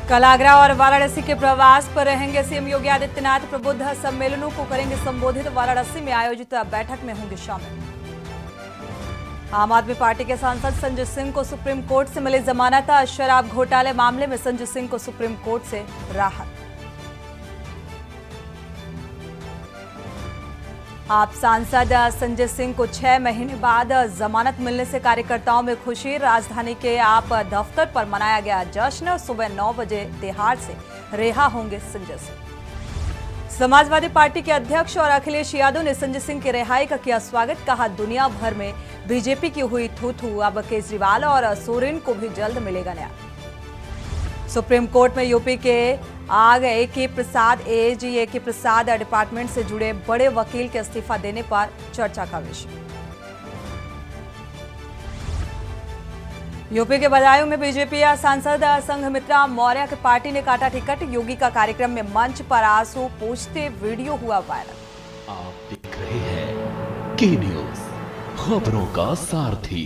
कल आगरा और वाराणसी के प्रवास पर रहेंगे सीएम योगी आदित्यनाथ। प्रबुद्ध सम्मेलनों को करेंगे संबोधित। वाराणसी में आयोजित बैठक में होंगे शामिल। आम आदमी पार्टी के सांसद संजय सिंह को सुप्रीम कोर्ट से मिली जमानत। शराब घोटाले मामले में संजय सिंह को सुप्रीम कोर्ट से राहत। आप सांसद संजय सिंह को 6 महीने बाद जमानत मिलने से कार्यकर्ताओं में खुशी। राजधानी के आप दफ्तर पर मनाया गया जश्न। सुबह 9 बजे तिहाड़ से रिहा होंगे संजय सिंह। समाजवादी पार्टी के अध्यक्ष और अखिलेश यादव ने संजय सिंह की रिहाई का किया स्वागत। कहा, दुनिया भर में बीजेपी की हुई थू-थू, अब केजरीवाल और सोरेन को भी जल्द मिलेगा न्याय। सुप्रीम कोर्ट में यूपी के आग ए.के. प्रसाद एजी ए.के. प्रसाद डिपार्टमेंट से जुड़े बड़े वकील के इस्तीफा देने पर चर्चा का विषय। यूपी के बदायूं में बीजेपी सांसद संघमित्रा मौर्य की पार्टी ने काटा टिकट। योगी का कार्यक्रम में मंच पर आंसू पोंछते वीडियो हुआ वायरल। आप देख रहे हैं के न्यूज, खबरों का सारथी।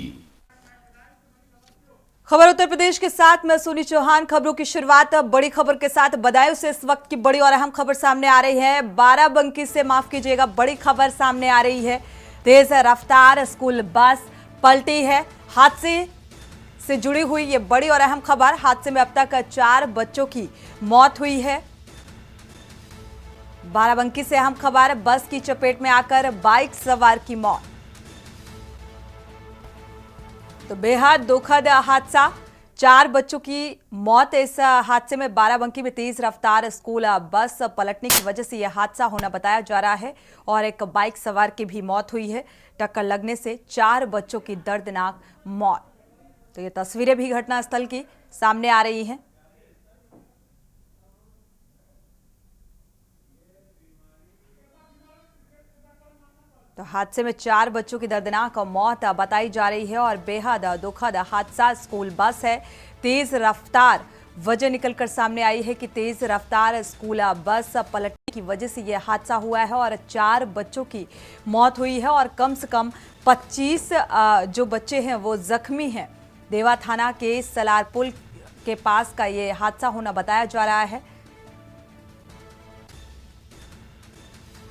खबर उत्तर प्रदेश के साथ मैं सोनी चौहान। खबरों की शुरुआत बड़ी खबर के साथ बदायूं से इस वक्त की बड़ी और अहम खबर सामने आ रही है। बाराबंकी से, माफ कीजिएगा, बड़ी खबर सामने आ रही है। तेज रफ्तार स्कूल बस पलटी है। हादसे से जुड़ी हुई ये बड़ी और अहम खबर। हादसे में अब तक 4 बच्चों की मौत हुई है। बाराबंकी से अहम खबर, बस की चपेट में आकर बाइक सवार की मौत। तो बेहद दुखद हादसा, 4 बच्चों की मौत। इस हादसे में बाराबंकी में तेज रफ्तार स्कूल बस पलटने की वजह से यह हादसा होना बताया जा रहा है और एक बाइक सवार की भी मौत हुई है। टक्कर लगने से 4 बच्चों की दर्दनाक मौत। तो ये तस्वीरें भी घटनास्थल की सामने आ रही हैं। तो हादसे में 4 बच्चों की दर्दनाक मौत बताई जा रही है और बेहद दुखद हादसा स्कूल बस है। तेज रफ्तार वजह निकलकर सामने आई है कि तेज रफ्तार स्कूल बस पलटने की वजह से यह हादसा हुआ है और 4 बच्चों की मौत हुई है और कम से कम 25 जो बच्चे हैं वो जख्मी हैं। देवा थाना के सलार पुल के पास का ये हादसा होना बताया जा रहा है।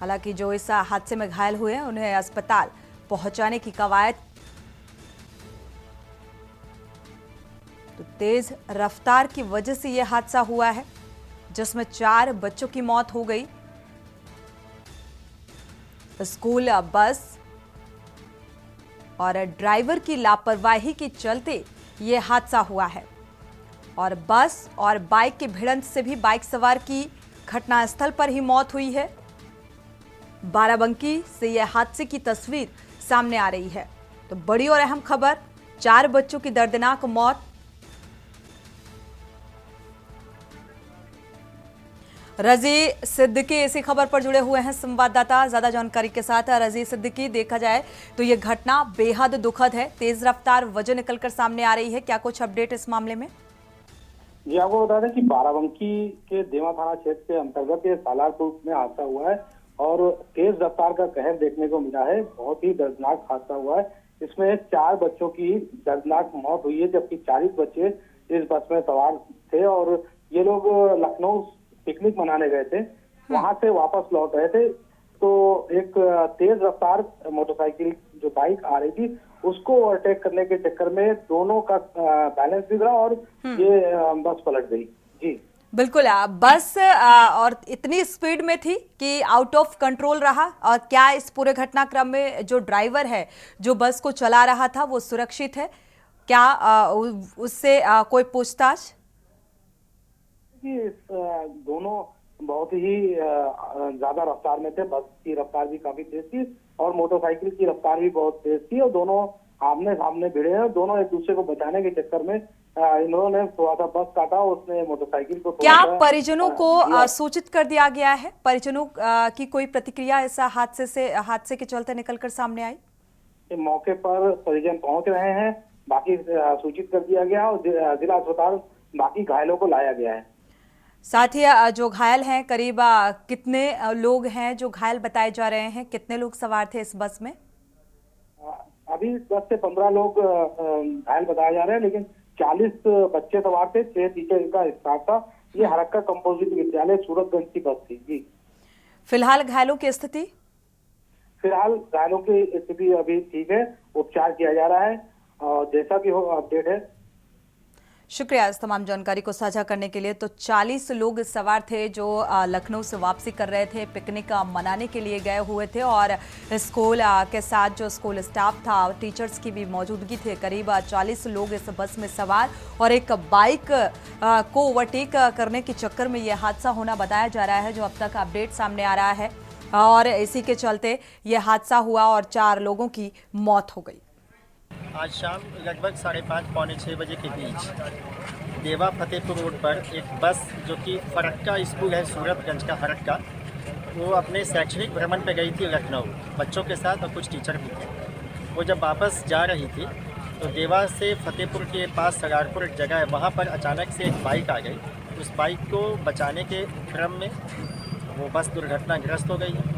हालांकि जो इस हादसे में घायल हुए हैं उन्हें अस्पताल पहुंचाने की कवायद। तो तेज रफ्तार की वजह से यह हादसा हुआ है जिसमें 4 बच्चों की मौत हो गई। स्कूल बस और ड्राइवर की लापरवाही के चलते यह हादसा हुआ है और बस और बाइक की भिड़ंत से भी बाइक सवार की घटनास्थल पर ही मौत हुई है। बाराबंकी से यह हादसे की तस्वीर सामने आ रही है। तो बड़ी और अहम खबर, 4 बच्चों की दर्दनाक मौत। रजी सिद्दीकी इसी खबर पर जुड़े हुए हैं संवाददाता ज्यादा जानकारी के साथ। रजी सिद्दीकी, देखा जाए तो यह घटना बेहद दुखद है। तेज रफ्तार वजह निकलकर सामने आ रही है, क्या कुछ अपडेट इस मामले में? जी, आपको बता दें कि बाराबंकी के देवा थाना क्षेत्र के अंतर्गत ये सालारपुर में हादसा हुआ है और तेज रफ्तार का कहर देखने को मिला है। बहुत ही दर्दनाक हादसा हुआ है। इसमें 4 बच्चों की दर्दनाक मौत हुई है जबकि 40 बच्चे इस बस में सवार थे और ये लोग लखनऊ पिकनिक मनाने गए थे। वहां से वापस लौट रहे थे तो एक तेज रफ्तार मोटरसाइकिल जो बाइक आ रही थी उसको ओवरटेक करने के चक्कर में दोनों का बैलेंस बिगड़ा और ये बस पलट गई। जी बिल्कुल, बस और इतनी स्पीड में थी कि आउट ऑफ कंट्रोल रहा। और क्या इस पूरे घटनाक्रम में जो ड्राइवर है जो बस को चला रहा था वो सुरक्षित है? क्या उससे कोई पूछताछ? दोनों बहुत ही ज्यादा रफ्तार में थे। बस की रफ्तार भी काफी तेज थी और मोटरसाइकिल की रफ्तार भी बहुत तेज थी और दोनों आमने सामने भिड़े हैं। दोनों एक दूसरे को बचाने के चक्कर में इन्होंने थोड़ा सा बस काटा, उसने मोटरसाइकिल को। क्या परिजनों को सूचित कर दिया गया है? परिजनों की कोई प्रतिक्रिया इस हादसे के चलते निकलकर सामने आई? मौके पर परिजन पहुंच रहे हैं, बाकी सूचित कर दिया गया और जिला अस्पताल बाकी घायलों को लाया गया है। साथ ही जो घायल हैं, करीब कितने लोग हैं जो घायल बताए जा रहे हैं? कितने लोग सवार थे इस बस में? अभी 10 से 15 लोग घायल बताए जा रहे हैं, लेकिन 40 बच्चे सवार थे, 6 टीचर का स्टाफ था ये हरक्का कंपोजिट विद्यालय सूरतगंज की बस थी जी। फिलहाल घायलों की स्थिति? फिलहाल घायलों की स्थिति अभी ठीक है, उपचार किया जा रहा है और जैसा भी हो अपडेट है। शुक्रिया इस तमाम जानकारी को साझा करने के लिए। तो 40 लोग सवार थे जो लखनऊ से वापसी कर रहे थे, पिकनिक मनाने के लिए गए हुए थे और स्कूल के साथ जो स्कूल स्टाफ था, टीचर्स की भी मौजूदगी थी। करीब 40 लोग इस बस में सवार और एक बाइक को ओवरटेक करने के चक्कर में यह हादसा होना बताया जा रहा है, जो अब तक अपडेट सामने आ रहा है। और इसी के चलते यह हादसा हुआ और 4 लोगों की मौत हो गई। आज शाम लगभग 5:30 पौने 6 बजे के बीच देवा फतेहपुर रोड पर एक बस जो कि फरक्का स्कूल है सूरतगंज का फरक्का, वो अपने शैक्षणिक भ्रमण पे गई थी लखनऊ बच्चों के साथ और कुछ टीचर भी थे। वो जब वापस जा रही थी तो देवा से फतेहपुर के पास सलारपुर एक जगह है, वहाँ पर अचानक से एक बाइक आ गई। उस बाइक को बचाने के क्रम में वो बस दुर्घटनाग्रस्त हो गई है।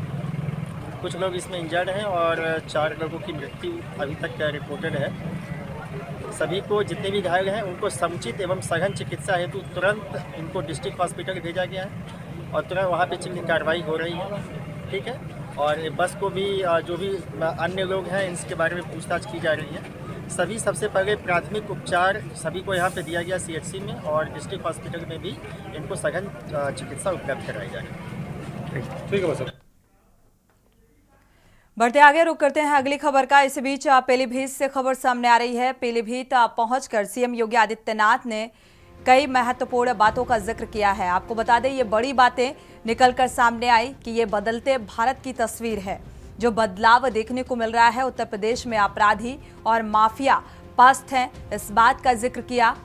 कुछ लोग इसमें इंजर्ड हैं और 4 लोगों की मृत्यु अभी तक रिपोर्टेड है। सभी को जितने भी घायल हैं उनको समुचित एवं सघन चिकित्सा हेतु तुरंत इनको डिस्ट्रिक्ट हॉस्पिटल भेजा गया है और तुरंत वहाँ पे चिकित्सा कार्रवाई हो रही है। ठीक है, और बस को भी जो भी अन्य लोग हैं इसके बारे में पूछताछ की जा रही है। सभी सबसे पहले प्राथमिक उपचार सभी को यहाँ पे दिया गया CHC में और डिस्ट्रिक्ट हॉस्पिटल में भी इनको सघन चिकित्सा उपलब्ध कराई जा रही है। ठीक है सर। बढ़ते आगे रुक करते हैं अगली खबर का। इस बीच पीलीभीत से खबर सामने आ रही है। पीलीभीत पहुंचकर सीएम योगी आदित्यनाथ ने कई महत्वपूर्ण बातों का जिक्र किया है। आपको बता दें, ये बड़ी बातें निकलकर सामने आई कि ये बदलते भारत की तस्वीर है। जो बदलाव देखने को मिल रहा है, उत्तर प्रदेश में अपराधी और माफिया पस्त हैं, इस बात का जिक्र किया।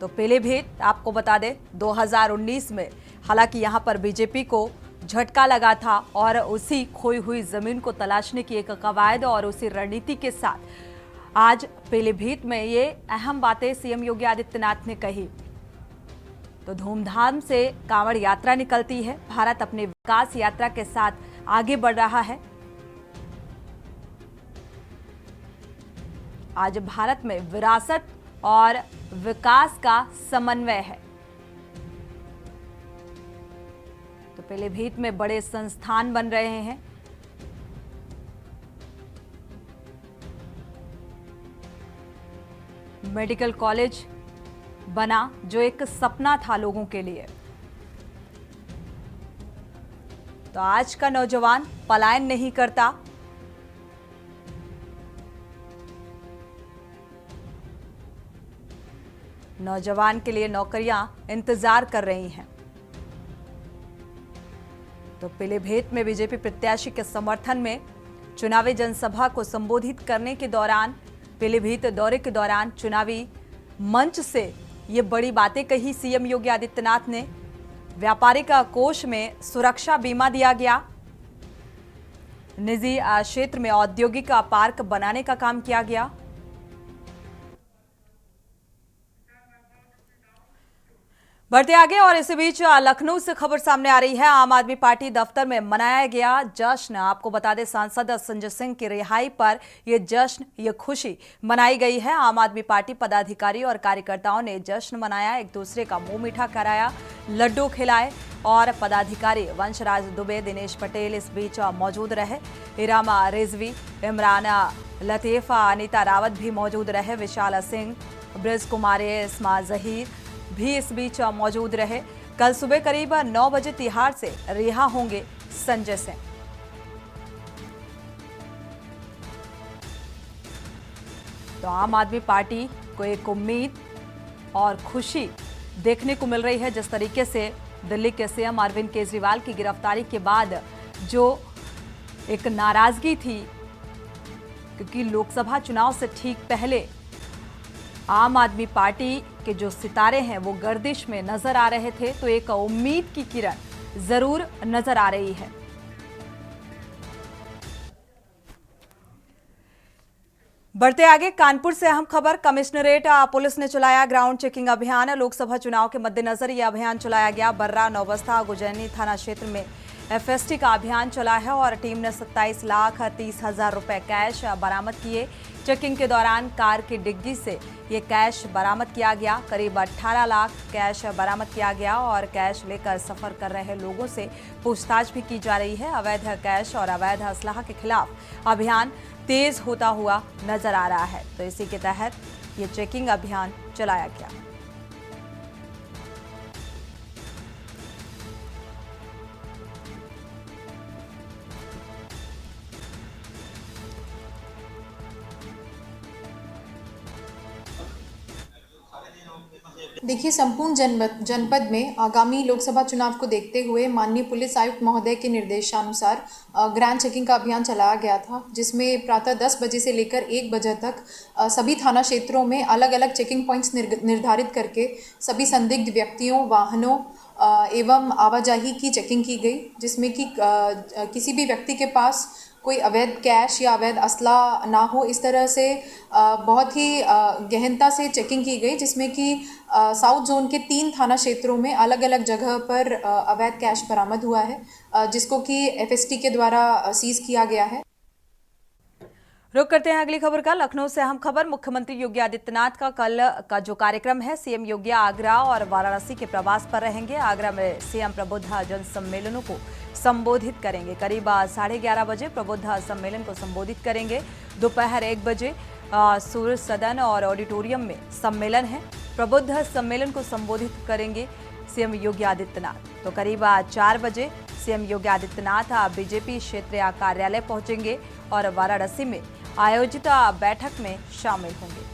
तो पीलीभीत आपको बता दें 2019 में हालांकि यहां पर बीजेपी को झटका लगा था और उसी खोई हुई जमीन को तलाशने की एक कवायद और उसी रणनीति के साथ आज पीलीभीत में ये अहम बातें सीएम योगी आदित्यनाथ ने कही। तो धूमधाम से कांवड़ यात्रा निकलती है। भारत अपनी विकास यात्रा के साथ आगे बढ़ रहा है। आज भारत में विरासत और विकास का समन्वय है। तो पीलीभीत में बड़े संस्थान बन रहे हैं। मेडिकल कॉलेज बना जो एक सपना था लोगों के लिए। तो आज का नौजवान पलायन नहीं करता। नौजवान के लिए नौकरियां इंतजार कर रही हैं। तो पीलीभीत में बीजेपी प्रत्याशी के समर्थन में चुनावी जनसभा को संबोधित करने के दौरान, पीलीभीत दौरे के दौरान चुनावी मंच से ये बड़ी बातें कही सीएम योगी आदित्यनाथ ने। व्यापारिक कोष में सुरक्षा बीमा दिया गया। निजी क्षेत्र में औद्योगिक पार्क बनाने का काम किया गया। बढ़ते आगे और इसी बीच लखनऊ से खबर सामने आ रही है। आम आदमी पार्टी दफ्तर में मनाया गया जश्न। आपको बता दें, सांसद संजय सिंह की रिहाई पर यह जश्न, ये खुशी मनाई गई है। आम आदमी पार्टी पदाधिकारी और कार्यकर्ताओं ने जश्न मनाया, एक दूसरे का मुंह मीठा कराया, लड्डू खिलाए और पदाधिकारी वंशराज दुबे, दिनेश पटेल इस बीच मौजूद रहे। इरामा रिजवी, इमरान लतीफा, अनीता रावत भी मौजूद रहे। विशाल सिंह, ब्रज कुमारी, इस्मा जहीर भी इस बीच मौजूद रहे। कल सुबह करीब 9 बजे तिहाड़ से रिहा होंगे संजय सिंह। तो आम आदमी पार्टी को एक उम्मीद और खुशी देखने को मिल रही है। जिस तरीके से दिल्ली के सीएम अरविंद केजरीवाल की गिरफ्तारी के बाद जो एक नाराजगी थी, क्योंकि लोकसभा चुनाव से ठीक पहले आम आदमी पार्टी के जो सितारे हैं वो गर्दिश में नजर आ रहे थे, तो एक उम्मीद की किरण जरूर नजर आ रही है। बढ़ते आगे कानपुर से अहम खबर। कमिश्नरेट पुलिस ने चलाया ग्राउंड चेकिंग अभियान। लोकसभा चुनाव के मद्देनजर यह अभियान चलाया गया। बर्रा, नौबस्ता, गुजैनी थाना क्षेत्र में एफएसटी का अभियान चला है और टीम ने 27,30,000 रुपए कैश बरामद किए। चेकिंग के दौरान कार की डिग्गी से ये कैश बरामद किया गया। करीब 18 लाख कैश बरामद किया गया और कैश लेकर सफर कर रहे लोगों से पूछताछ भी की जा रही है। अवैध कैश और अवैध असलाह के खिलाफ अभियान तेज होता हुआ नजर आ रहा है, तो इसी के तहत ये चेकिंग अभियान चलाया गया। देखिए, संपूर्ण जनपद में आगामी लोकसभा चुनाव को देखते हुए माननीय पुलिस आयुक्त महोदय के निर्देशानुसार ग्रैंड चेकिंग का अभियान चलाया गया था, जिसमें प्रातः 10 बजे से लेकर 1 बजे तक सभी थाना क्षेत्रों में अलग अलग चेकिंग पॉइंट्स निर्धारित करके सभी संदिग्ध व्यक्तियों, वाहनों एवं आवाजाही की चेकिंग की गई, जिसमें कि किसी भी व्यक्ति के पास कोई अवैध कैश या अवैध असला ना हो, इस तरह से बहुत ही गहनता से चेकिंग की गई, जिसमें कि साउथ जोन के 3 थाना क्षेत्रों में अलग अलग जगह पर अवैध कैश बरामद हुआ है, जिसको कि एफएसटी के द्वारा सीज किया गया है। रुक करते हैं अगली खबर का। लखनऊ से अहम खबर। मुख्यमंत्री योगी आदित्यनाथ का कल का जो कार्यक्रम है, सीएम योगी आगरा और वाराणसी के प्रवास पर रहेंगे। आगरा में सीएम प्रबुद्ध जन सम्मेलनों को संबोधित करेंगे। करीब 11:30 बजे प्रबुद्ध सम्मेलन को संबोधित करेंगे। दोपहर 1 बजे सूर्य सदन और ऑडिटोरियम में सम्मेलन है। प्रबुद्ध सम्मेलन को संबोधित करेंगे सीएम योगी आदित्यनाथ। तो करीब 4 बजे सीएम योगी आदित्यनाथ बीजेपी क्षेत्रीय कार्यालय पहुंचेंगे और वाराणसी में आयोजित बैठक में शामिल होंगे।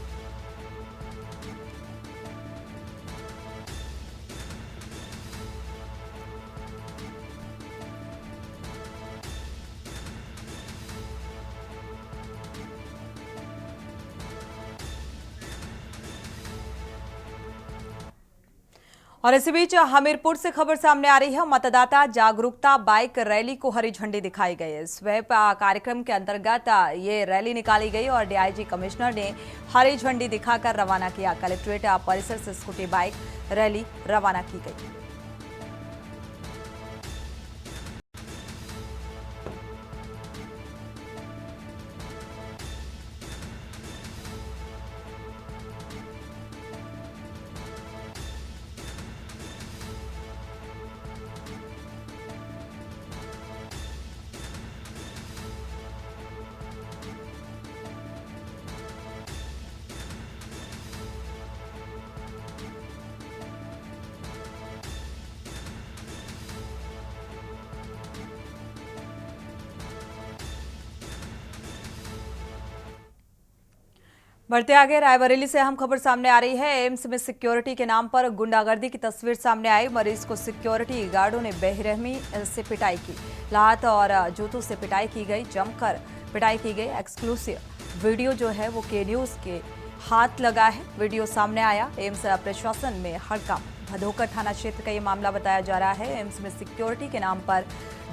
और इसी बीच हमीरपुर से खबर सामने आ रही है। मतदाता जागरूकता बाइक रैली को हरी झंडी दिखाई गई। स्वीप कार्यक्रम के अंतर्गत ये रैली निकाली गई और डीआईजी कमिश्नर ने हरी झंडी दिखाकर रवाना किया। कलेक्ट्रेट परिसर से स्कूटी बाइक रैली रवाना की गई। बढ़ते आगे, रायबरेली से अहम खबर सामने आ रही है। एम्स में सिक्योरिटी के नाम पर गुंडागर्दी की तस्वीर सामने आई। मरीज को सिक्योरिटी गार्डों ने बेरहमी से पिटाई की। लात और जूतों से पिटाई की गई, जमकर पिटाई की गई। एक्सक्लूसिव वीडियो जो है वो के न्यूज के हाथ लगा है। वीडियो सामने आया। एम्स प्रशासन में हड़कंप। भदोकर थाना क्षेत्र का ये मामला बताया जा रहा है। एम्स में सिक्योरिटी के नाम पर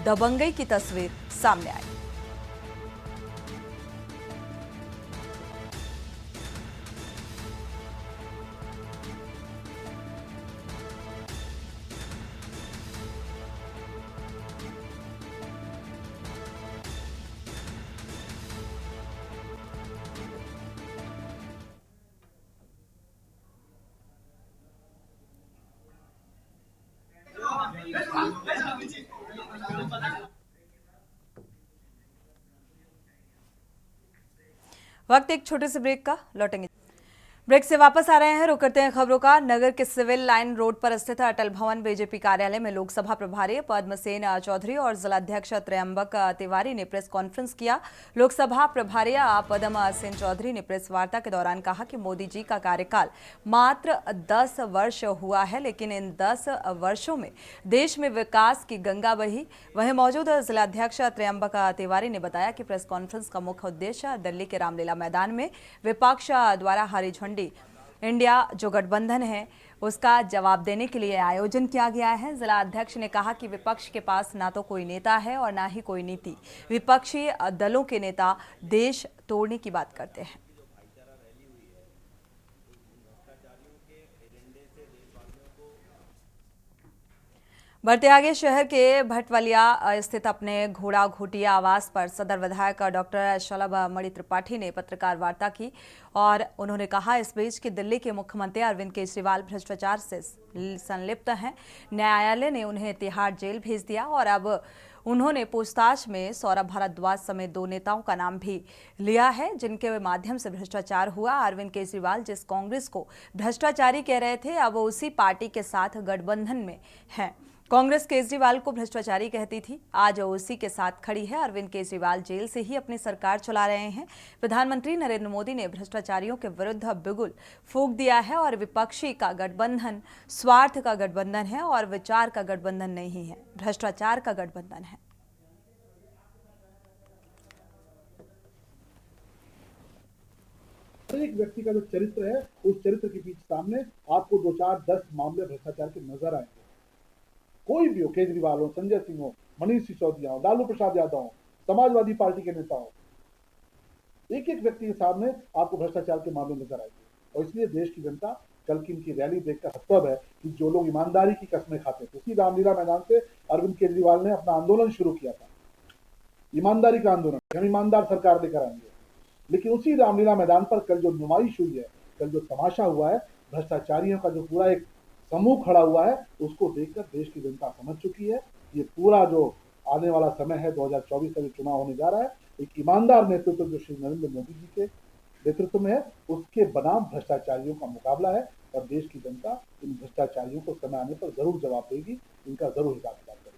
दबंगई की तस्वीर सामने आई। वक्त एक छोटे से ब्रेक का, लौटेंगे। ब्रेक से वापस आ रहे हैं। रुक करते हैं खबरों का। नगर के सिविल लाइन रोड पर स्थित अटल भवन बीजेपी कार्यालय में लोकसभा प्रभारी पद्मसेन चौधरी और जिलाध्यक्ष त्र्यंबक तिवारी ने प्रेस कॉन्फ्रेंस किया। लोकसभा प्रभारी पद्मसेन चौधरी ने प्रेस वार्ता के दौरान कहा कि मोदी जी का कार्यकाल मात्र 10 वर्ष हुआ है, लेकिन इन 10 वर्षों में देश में विकास की गंगा बही। वहीं मौजूद जिलाध्यक्ष त्र्यंबक तिवारी ने बताया कि प्रेस कॉन्फ्रेंस का मुख्य उद्देश्य दिल्ली के रामलीला मैदान में विपक्ष द्वारा हरी झंडी इंडिया जो गठबंधन है उसका जवाब देने के लिए आयोजन किया गया है। जिला अध्यक्ष ने कहा कि विपक्ष के पास ना तो कोई नेता है और ना ही कोई नीति। विपक्षी दलों के नेता देश तोड़ने की बात करते हैं। बढ़ते आगे शहर के भटवलिया स्थित अपने घोड़ा घोटिया आवास पर सदर विधायक डॉक्टर शलभ मणि त्रिपाठी ने पत्रकार वार्ता की और उन्होंने कहा इस बीच कि दिल्ली के मुख्यमंत्री अरविंद केजरीवाल भ्रष्टाचार से संलिप्त हैं। न्यायालय ने उन्हें तिहाड़ जेल भेज दिया और अब उन्होंने पूछताछ में सौरभ भारद्वाज समेत 2 नेताओं का नाम भी लिया है जिनके माध्यम से भ्रष्टाचार हुआ। अरविंद केजरीवाल जिस कांग्रेस को भ्रष्टाचारी कह रहे थे अब उसी पार्टी के साथ गठबंधन में है। कांग्रेस केजरीवाल को भ्रष्टाचारी कहती थी, आज उसी के साथ खड़ी है। अरविंद केजरीवाल जेल से ही अपनी सरकार चला रहे हैं। प्रधानमंत्री नरेंद्र मोदी ने भ्रष्टाचारियों के विरुद्ध बिगुल फूंक दिया है और विपक्षी का गठबंधन स्वार्थ का गठबंधन है और विचार का गठबंधन नहीं है, भ्रष्टाचार का गठबंधन है। एक व्यक्ति का जो चरित्र है उस चरित्र के पीछे सामने आपको 2, 4, 10 मामले भ्रष्टाचार के नजर आएंगे। कोई भी हो, केजरीवाल हो, संजय सिंह हो, मनीष सिसोदिया हो, लालू प्रसाद यादव हो, समाजवादी पार्टी के नेता हो, एक एक व्यक्ति के सामने आपको भ्रष्टाचार के मामले नजर आएंगे। और इसलिए देश की जनता कल की इनकी रैली देखकर हतप्रभ है कि जो लोग ईमानदारी की कसमें खाते थे, उसी रामलीला मैदान से अरविंद केजरीवाल ने अपना आंदोलन शुरू किया था, ईमानदारी का आंदोलन, हम ईमानदार सरकार लेकर आएंगे। लेकिन उसी रामलीला मैदान पर कल जो नुमाइश हुई है, कल जो तमाशा हुआ है, भ्रष्टाचारियों का जो पूरा एक समूह खड़ा हुआ है, उसको देखकर देश की जनता समझ चुकी है। ये पूरा जो आने वाला समय है 2024 का जो चुनाव होने जा रहा है, एक ईमानदार नेतृत्व जो श्री नरेंद्र मोदी जी के नेतृत्व में है, उसके बनाम भ्रष्टाचारियों का मुकाबला है। और देश की जनता इन भ्रष्टाचारियों को समय आने पर जरूर जवाब देगी, इनका जरूर हिसाब किताब करेगी।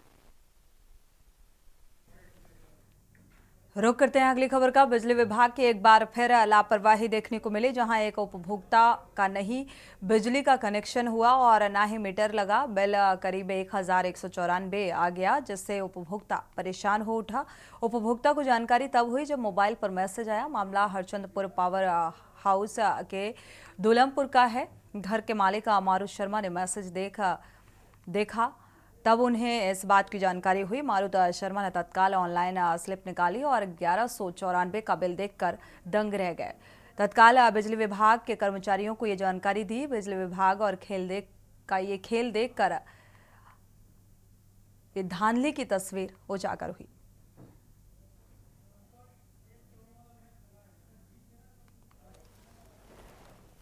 रुक करते हैं अगली खबर का। बिजली विभाग की एक बार फिर लापरवाही देखने को मिली, जहां एक उपभोक्ता का नहीं बिजली का कनेक्शन हुआ और ना ही मीटर लगा। बिल करीब 1194 आ गया, जिससे उपभोक्ता परेशान हो उठा। उपभोक्ता को जानकारी तब हुई जब मोबाइल पर मैसेज आया। मामला हरचंदपुर पावर हाउस के दुलमपुर का है। घर के मालिक मारुत शर्मा ने मैसेज देखा तब उन्हें इस बात की जानकारी हुई। मारुत शर्मा ने तत्काल ऑनलाइन स्लिप निकाली और 1194 का बिल देखकर दंग रह गए। तत्काल बिजली विभाग के कर्मचारियों को ये जानकारी दी। बिजली विभाग और खेल देखकर ये धांधली की तस्वीर उजागर हुई।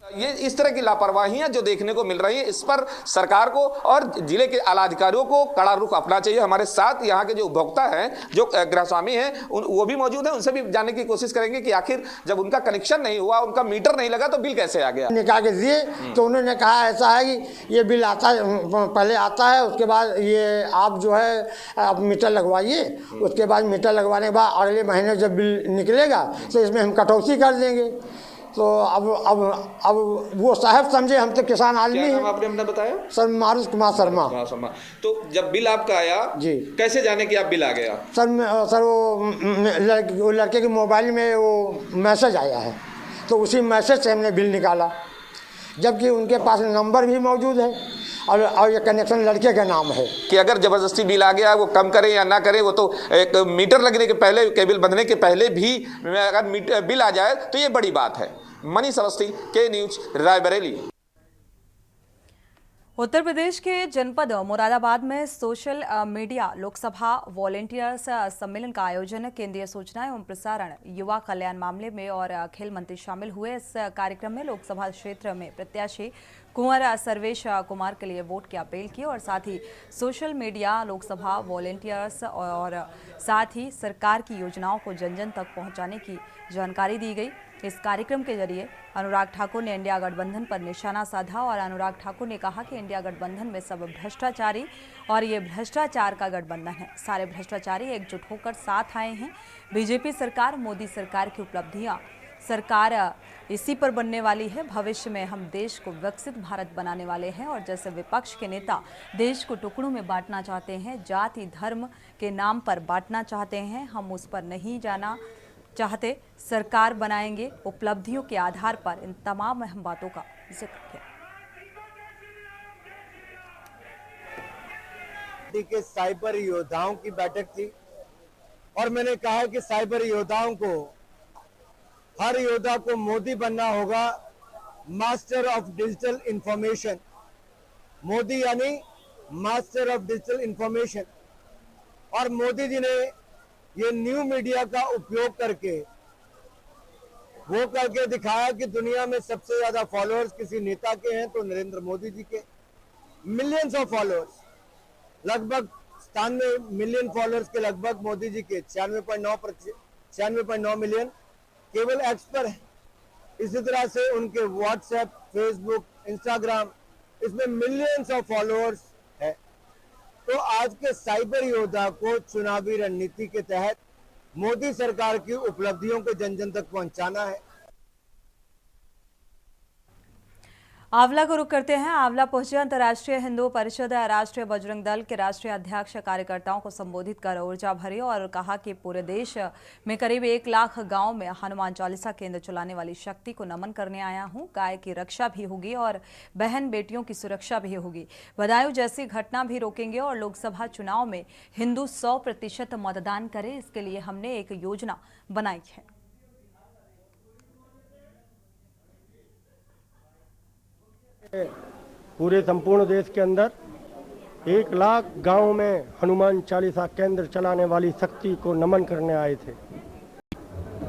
ये इस तरह की लापरवाहियां जो देखने को मिल रही है, इस पर सरकार को और जिले के आला अधिकारियों को कड़ा रुख अपना चाहिए। हमारे साथ यहाँ के जो उपभोक्ता हैं, जो गृहस्वामी हैं, वो भी मौजूद हैं। उनसे भी जानने की कोशिश करेंगे कि आखिर जब उनका कनेक्शन नहीं हुआ, उनका मीटर नहीं लगा, तो बिल कैसे आ गया। निकाल के दिए तो उन्होंने कहा ऐसा है कि ये बिल आता है, पहले आता है, उसके बाद ये आप जो है आप मीटर लगवाइए, उसके बाद मीटर लगवाने के बाद अगले महीने जब बिल निकलेगा तो इसमें हम कटौती कर देंगे। तो अब वो साहब समझे हम तो किसान आदमी हैं। आपने हमने बताया सर मारुत कुमार शर्मा। तो जब बिल आपका आया जी, कैसे जाने कि आप बिल आ गया? सर वो लड़के के मोबाइल में वो मैसेज आया है, तो उसी मैसेज से हमने बिल निकाला, जबकि उनके पास नंबर भी मौजूद है और ये कनेक्शन लड़के का नाम है। कि अगर जबरदस्ती बिल आ गया, वो कम करें या ना करें, वो तो एक मीटर लगने के पहले, केबल बंधने के पहले भी अगर बिल आ जाए तो ये बड़ी बात है। मनीष अवस्थी, के न्यूज, रायबरेली। उत्तर प्रदेश के जनपद मुरादाबाद में सोशल मीडिया लोकसभा वॉलेंटियर्स सम्मेलन का आयोजन केंद्रीय सूचना एवं प्रसारण, युवा कल्याण मामले में और खेल मंत्री शामिल हुए। इस कार्यक्रम में लोकसभा क्षेत्र में प्रत्याशी कुंवर सर्वेश कुमार के लिए वोट की अपील की और साथ ही सोशल मीडिया लोकसभा वॉलेंटियर्स और साथ ही सरकार की योजनाओं को जन जन तक पहुंचाने की जानकारी दी गई। इस कार्यक्रम के जरिए अनुराग ठाकुर ने इंडिया गठबंधन पर निशाना साधा और अनुराग ठाकुर ने कहा कि इंडिया गठबंधन में सब भ्रष्टाचारी और ये भ्रष्टाचार का गठबंधन है। सारे भ्रष्टाचारी एकजुट होकर साथ आए हैं। बीजेपी सरकार, मोदी सरकार की उपलब्धियां, सरकार इसी पर बनने वाली है। भविष्य में हम देश को विकसित भारत बनाने वाले हैं और जैसे विपक्ष के नेता देश को टुकड़ों में बांटना चाहते हैं, जाति धर्म के नाम पर बांटना चाहते हैं, हम उस पर नहीं जाना चाहते। सरकार बनाएंगे, उपलब्धियों के आधार पर इन तमाम अहम बातों का जिक्र किया। के साइबर योद्धाओं की बैठक थी और मैंने कहा कि साइबर योद्धाओं को, हर योद्धा को मोदी बनना होगा, master of digital information. Modi यानी मास्टर ऑफ डिजिटल इंफॉर्मेशन। और मोदी जी ने ये न्यू मीडिया का उपयोग करके वो करके दिखाया कि दुनिया में सबसे ज्यादा फॉलोअर्स किसी नेता के हैं तो नरेंद्र मोदी जी के, मिलियंस ऑफ फॉलोअर्स, लगभग 97 मिलियन फॉलोअर्स के लगभग मोदी जी के 96.9 मिलियन केवल एक्स पर है। इसी तरह से उनके व्हाट्सएप, फेसबुक, इंस्टाग्राम, इसमें मिलियंस ऑफ फॉलोअर्स है। तो आज के साइबर योद्धा को चुनावी रणनीति के तहत मोदी सरकार की उपलब्धियों को जन जन तक पहुंचाना है। आंवला को रुख करते हैं। आंवला पहुंचे अंतर्राष्ट्रीय हिंदू परिषद राष्ट्रीय बजरंग दल के राष्ट्रीय अध्यक्ष कार्यकर्ताओं को संबोधित कर ऊर्जा भरी और कहा कि पूरे देश में करीब 1 लाख गांव में हनुमान चालीसा केंद्र चलाने वाली शक्ति को नमन करने आया हूं। गाय की रक्षा भी होगी और बहन बेटियों की सुरक्षा भी होगी। बदायूं जैसी घटना भी रोकेंगे और लोकसभा चुनाव में हिंदू 100% मतदान करें, इसके लिए हमने एक योजना बनाई है। पूरे संपूर्ण देश के अंदर 1 लाख गांव में हनुमान चालीसा केंद्र चलाने वाली शक्ति को नमन करने आए थे।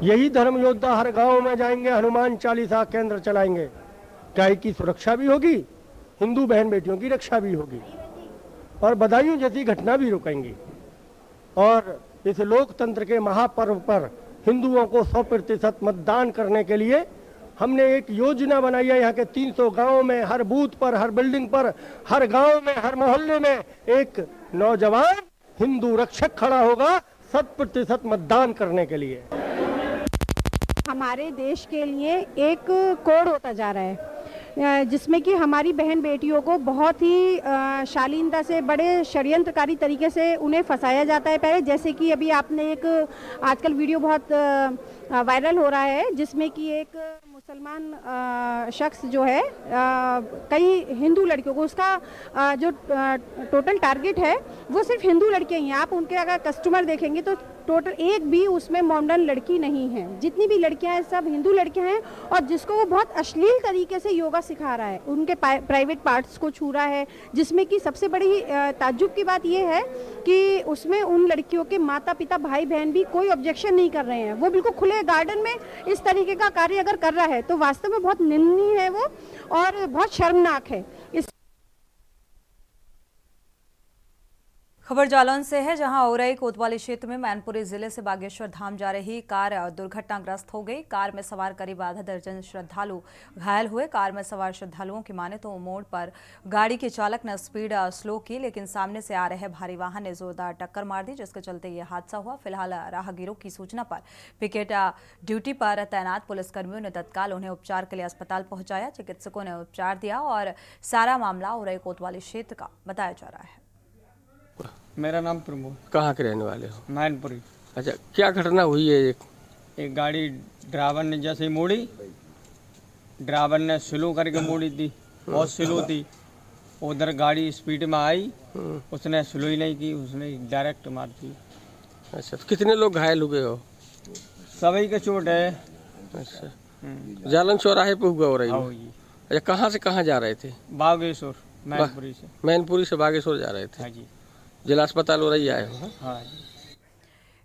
यही धर्म योद्धा हर गांव में जाएंगे, हनुमान चालीसा केंद्र चलाएंगे। गाय की सुरक्षा भी होगी, हिंदू बहन बेटियों की रक्षा भी होगी और बदायूं जैसी घटना भी रुकेंगी। और इस लोकतंत्र के महापर्व पर हिंदुओं को 100% मतदान करने के लिए हमने एक योजना बनाई है। यहाँ के 300 गांव में, हर बूथ पर, हर बिल्डिंग पर, हर गांव में, हर मोहल्ले में एक नौजवान हिंदू रक्षक खड़ा होगा 100% मतदान करने के लिए। हमारे देश के लिए एक कोड होता जा रहा है जिसमें कि हमारी बहन बेटियों को बहुत ही शालीनता से, बड़े षड्यंत्रकारी तरीके से उन्हें फंसाया जाता है। पहले जैसे कि अभी आपने एक आजकल वीडियो बहुत वायरल हो रहा है जिसमें कि एक मुसलमान शख्स जो है कई हिंदू लड़कियों को, उसका जो टोटल टारगेट है वो सिर्फ हिंदू लड़कियां ही हैं। आप उनके अगर कस्टमर देखेंगे तो टोटल एक भी उसमें मॉडर्न लड़की नहीं है। जितनी भी लड़कियां हैं सब हिंदू लड़कियां हैं और जिसको वो बहुत अश्लील तरीके से योगा सिखा रहा है, उनके प्राइवेट पार्ट्स को छू रहा है। जिसमें कि सबसे बड़ी ताज्जुब की बात ये है कि उसमें उन लड़कियों के माता पिता, भाई बहन भी कोई ऑब्जेक्शन नहीं कर रहे हैं। वो बिल्कुल खुले गार्डन में इस तरीके का कार्य अगर कर रहा है तो वास्तव में बहुत निंदनीय है वो और बहुत शर्मनाक है। खबर जालौन से है, जहां औरई कोतवाली क्षेत्र में मैनपुरी जिले से बागेश्वर धाम जा रही कार दुर्घटनाग्रस्त हो गई। कार में सवार करीब आधा दर्जन श्रद्धालु घायल हुए। कार में सवार श्रद्धालुओं की माने तो मोड़ पर गाड़ी के चालक ने स्पीड स्लो की, लेकिन सामने से आ रहे भारी वाहन ने जोरदार टक्कर मार दी, जिसके चलते ये हादसा हुआ। फिलहाल राहगीरों की सूचना पर पिकेट ड्यूटी पर तैनात पुलिसकर्मियों ने तत्काल उन्हें उपचार के लिए अस्पताल पहुंचाया। चिकित्सकों ने उपचार दिया और सारा मामला औरई कोतवाली क्षेत्र का बताया जा रहा है। मेरा नाम प्रमोद। कहाँ के रहने वाले हो? मैनपुरी। अच्छा, क्या घटना हुई है? एक गाड़ी ड्राइवर ने जैसे ही मोड़ी, ड्राइवर ने स्लो करके मोड़ी थी, बहुत स्लो थी। उधर गाड़ी स्पीड में आई, उसने स्लो ही नहीं की, उसने डायरेक्ट मार दी। अच्छा, तो कितने लोग घायल हुए हो? सभी के चोट है। अच्छा, जालन चौराहे पे हुआ हो रही है? अच्छा, कहाँ से कहाँ जा रहे थे? बागेश्वर, मैनपुरी से। मैनपुरी से बागेश्वर जा रहे थे? हाँ जी। जिला अस्पताल हो रही आए हो? हाँ।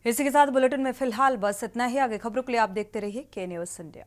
इसी के साथ बुलेटिन में फिलहाल बस इतना ही। आगे खबरों के लिए आप देखते रहिए के न्यूज़ इंडिया।